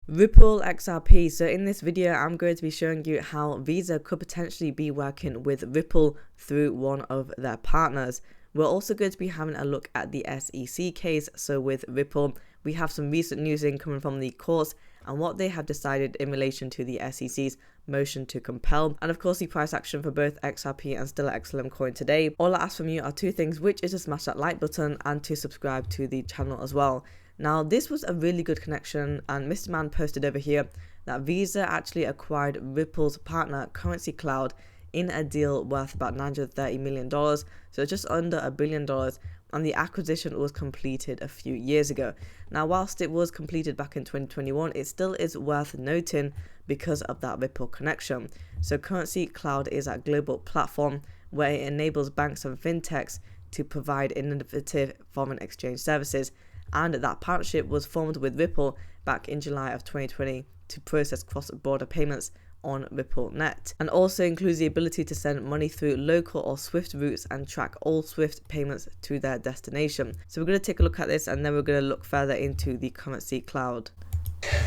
Ripple XRP. So in this video, I'm going to be showing you how Visa could potentially be working with Ripple through one of their partners. We're also going to be having a look at the SEC case. So with Ripple, we have some recent news coming from the courts and what they have decided in relation to the SEC's motion to compel, and of course the price action for both XRP and Stellar XLM coin today. All I ask from you are two things, which is to smash that like button and to subscribe to the channel as well. Now, this was a really good connection, and Mr. Man posted over here that Visa actually acquired Ripple's partner Currency Cloud in a deal worth about $930 million, so just under $1 billion, and the acquisition was completed a few years ago. Now, whilst it was completed back in 2021, it still is worth noting because of that Ripple connection. So Currency Cloud is a global platform where it enables banks and fintechs to provide innovative foreign exchange services, and that partnership was formed with Ripple back in July of 2020 to process cross-border payments on RippleNet, and also includes the ability to send money through local or SWIFT routes and track all SWIFT payments to their destination. So we're going to take a look at this, and then we're going to look further into the Currency Cloud.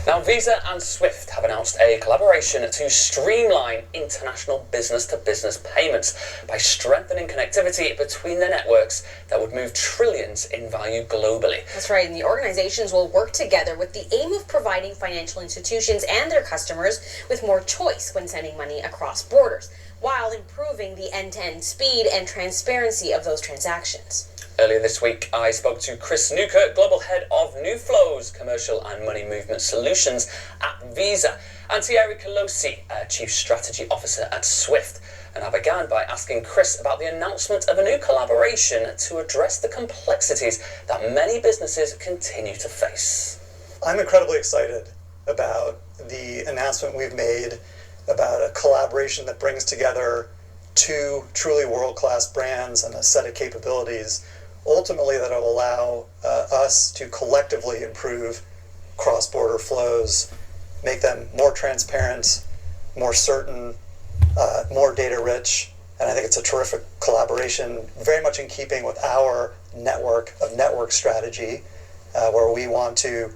Now, Visa and SWIFT have announced a collaboration to streamline international business-to-business payments by strengthening connectivity between their networks that would move trillions in value globally. That's right, and the organizations will work together with the aim of providing financial institutions and their customers with more choice when sending money across borders, while improving the end-to-end speed and transparency of those transactions. Earlier this week, I spoke to Chris Newkirk, Global Head of New Flows, Commercial and Money Movement Solutions at Visa, and Thierry Colosi, Chief Strategy Officer at SWIFT. And I began by asking Chris about the announcement of a new collaboration to address the complexities that many businesses continue to face. I'm incredibly excited about the announcement we've made about a collaboration that brings together two truly world-class brands and a set of capabilities, ultimately that will allow us to collectively improve cross-border flows, make them more transparent, more certain, more data-rich, and I think it's a terrific collaboration, very much in keeping with our network strategy, where we want to,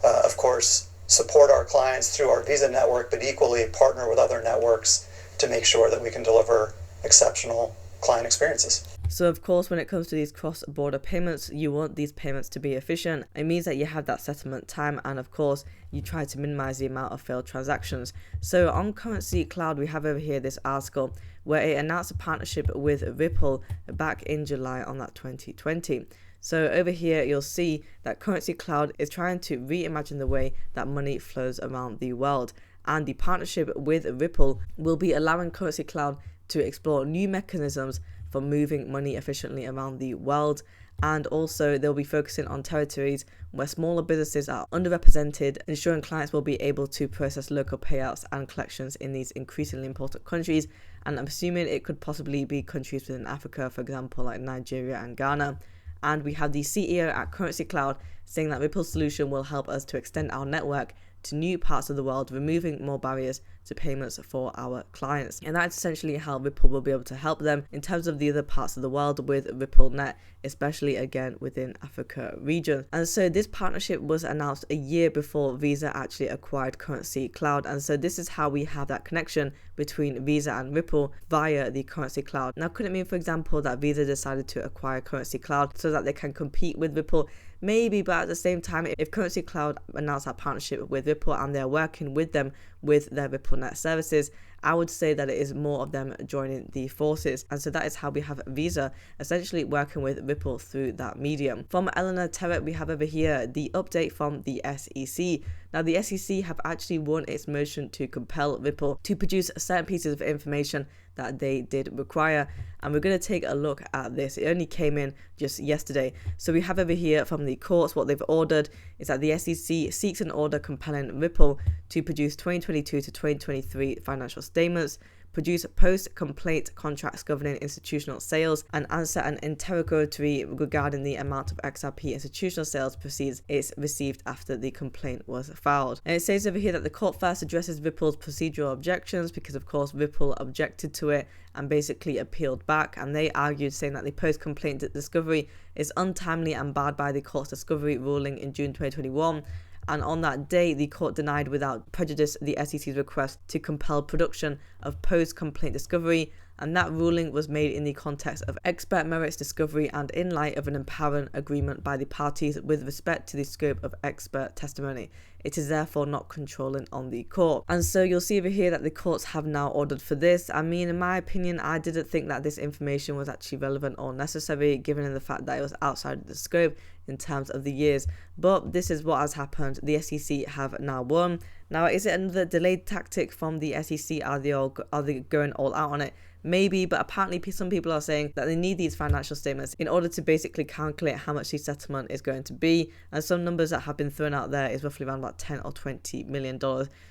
of course, support our clients through our Visa network, but equally partner with other networks to make sure that we can deliver exceptional client experiences. So of course, when it comes to these cross-border payments, you want these payments to be efficient. It means that you have that settlement time, and of course you try to minimize the amount of failed transactions. So on Currency Cloud, we have over here this article where it announced a partnership with Ripple back in July on that 2020. So over here, you'll see that Currency Cloud is trying to reimagine the way that money flows around the world. And the partnership with Ripple will be allowing Currency Cloud to explore new mechanisms for moving money efficiently around the world. And also they'll be focusing on territories where smaller businesses are underrepresented, ensuring clients will be able to process local payouts and collections in these increasingly important countries. And I'm assuming it could possibly be countries within Africa, for example, like Nigeria and Ghana. And we have the CEO at Currency Cloud saying that Ripple's solution will help us to extend our network to new parts of the world, removing more barriers to payments for our clients. And that's essentially how Ripple will be able to help them in terms of the other parts of the world with RippleNet, especially again within Africa region. And so this partnership was announced a year before Visa actually acquired Currency Cloud. And so this is how we have that connection between Visa and Ripple via the Currency Cloud. Now, could it mean, for example, that Visa decided to acquire Currency Cloud so that they can compete with Ripple? Maybe, but at the same time, if Currency Cloud announced that partnership with Ripple and they're working with them with their RippleNet services, I would say that it is more of them joining the forces. And so that is how we have Visa essentially working with Ripple through that medium. From Eleanor Terrett, we have over here the update from the SEC. Now, the SEC have actually won its motion to compel Ripple to produce certain pieces of information that they did require, and we're going to take a look at this. It only came in just yesterday. So we have over here from the courts, what they've ordered is that the SEC seeks an order compelling Ripple to produce 2022 to 2023 financial statements, produce post-complaint contracts governing institutional sales, and answer an interrogatory regarding the amount of XRP institutional sales proceeds it's received after the complaint was filed. And it says over here that the court first addresses Ripple's procedural objections because, of course, Ripple objected to it and basically appealed back, and they argued saying that the post-complaint discovery is untimely and barred by the court's discovery ruling in June 2021. and on that day the court denied without prejudice the SEC's request to compel production of post-complaint discovery, and that ruling was made in the context of expert merits discovery and in light of an empowering agreement by the parties with respect to the scope of expert testimony. It is therefore not controlling on the court. And so you'll see over here that the courts have now ordered for this. I mean, in my opinion, I didn't think that this information was actually relevant or necessary, given the fact that it was outside of the scope in terms of the years. But this is what has happened. The SEC have now won. Now, is it another delayed tactic from the SEC? Are they going all out on it? Maybe, but apparently some people are saying that they need these financial statements in order to basically calculate how much the settlement is going to be. And some numbers that have been thrown out there is roughly around about $10 or $20 million.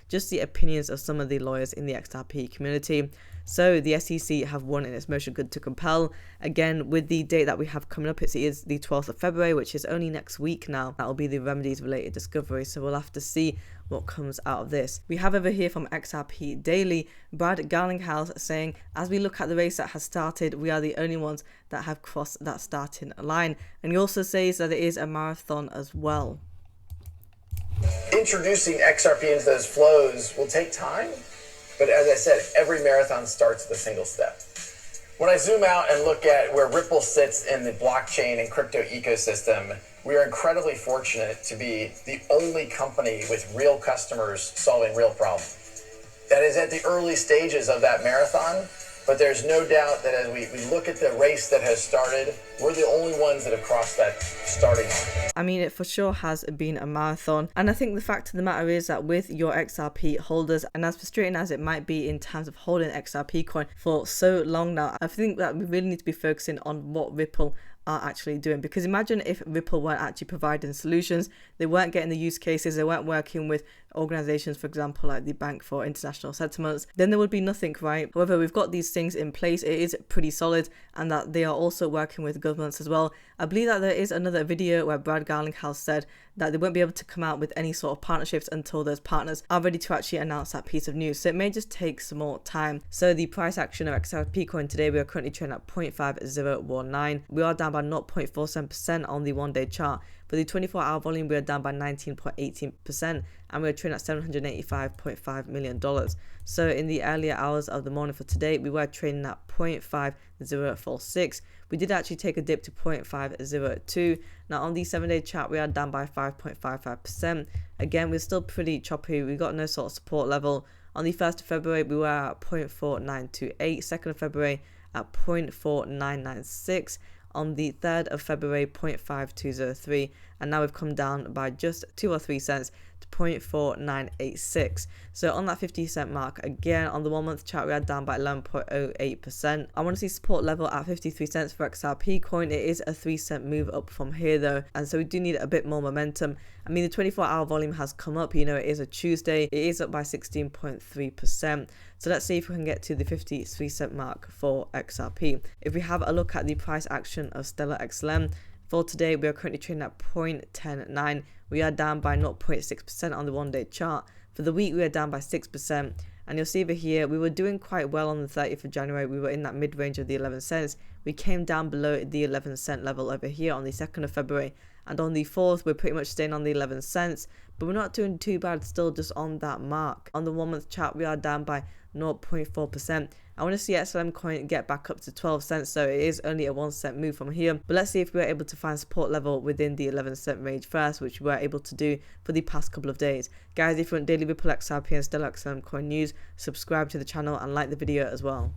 Just the opinions of some of the lawyers in the XRP community. So the SEC have won in its motion to compel. Again, with the date that we have coming up, it is the 12th of February, which is only next week now. That will be the remedies related discovery. So we'll have to see what comes out of this. We have over here from XRP Daily, Brad Garlinghouse saying, as we look at the race that has started, we are the only ones that have crossed that starting line. And he also says that it is a marathon as well. Introducing XRP into those flows will take time, but as I said, every marathon starts with a single step. When I zoom out and look at where Ripple sits in the blockchain and crypto ecosystem, we are incredibly fortunate to be the only company with real customers solving real problems. That is at the early stages of that marathon, but there's no doubt that as we look at the race that has started, we're the only ones that have crossed that starting line. I mean, it for sure has been a marathon. And I think the fact of the matter is that with your XRP holders, and as frustrating as it might be in terms of holding XRP coin for so long now, I think that we really need to be focusing on what Ripple are actually doing. Because imagine if Ripple weren't actually providing solutions, they weren't getting the use cases, they weren't working with organizations, for example, like the Bank for International Settlements, then there would be nothing, right? However, we've got these things in place. It is pretty solid, and that they are also working with governments as well. I believe that there is another video where Brad Garlinghouse said that they won't be able to come out with any sort of partnerships until those partners are ready to actually announce that piece of news. So it may just take some more time. So the price action of XRP coin today, we are currently trading at 0.5019. We are down by 0.47% on the one-day chart. For the 24-hour volume, we are down by 19.18%, and we are trading at $785.5 million. So in the earlier hours of the morning for today, we were trading at 0.5046. We did actually take a dip to 0.502. Now on the 7-day chart, we are down by 5.55%. Again, we're still pretty choppy. We got no sort of support level. On the 1st of February, we were at 0.4928. 2nd of February at 0.4996. On the 3rd of February, 0.5203, and now we've come down by just 2 or 3 cents to 0.4986. So on that 50-cent mark, again on the 1 month chart, we are down by 11.08%. I want to see support level at 53 cents for XRP coin. It is a 3-cent move up from here though, and so we do need a bit more momentum. I mean, the 24-hour volume has come up. You know, it is a Tuesday. It is up by 16.3%. So let's see if we can get to the 53-cent mark for XRP. If we have a look at the price action of Stellar XLM, for today, we are currently trading at 0.109. We are down by 0.6% on the one-day chart. For the week, we are down by 6%. And you'll see over here, we were doing quite well on the 30th of January. We were in that mid-range of the 11 cents. We came down below the 11-cent level over here on the 2nd of February. And on the 4th, we're pretty much staying on the 11 cents. But we're not doing too bad, still just on that mark. On the 1 month chart, we are down by 0.4%. I want to see XLM coin get back up to 12 cents, so it is only a 1 cent move from here. But let's see if we're able to find support level within the 11 cent range first, which we were able to do for the past couple of days. Guys, if you want daily Ripple XRP and Stellar XLM coin news, subscribe to the channel and like the video as well.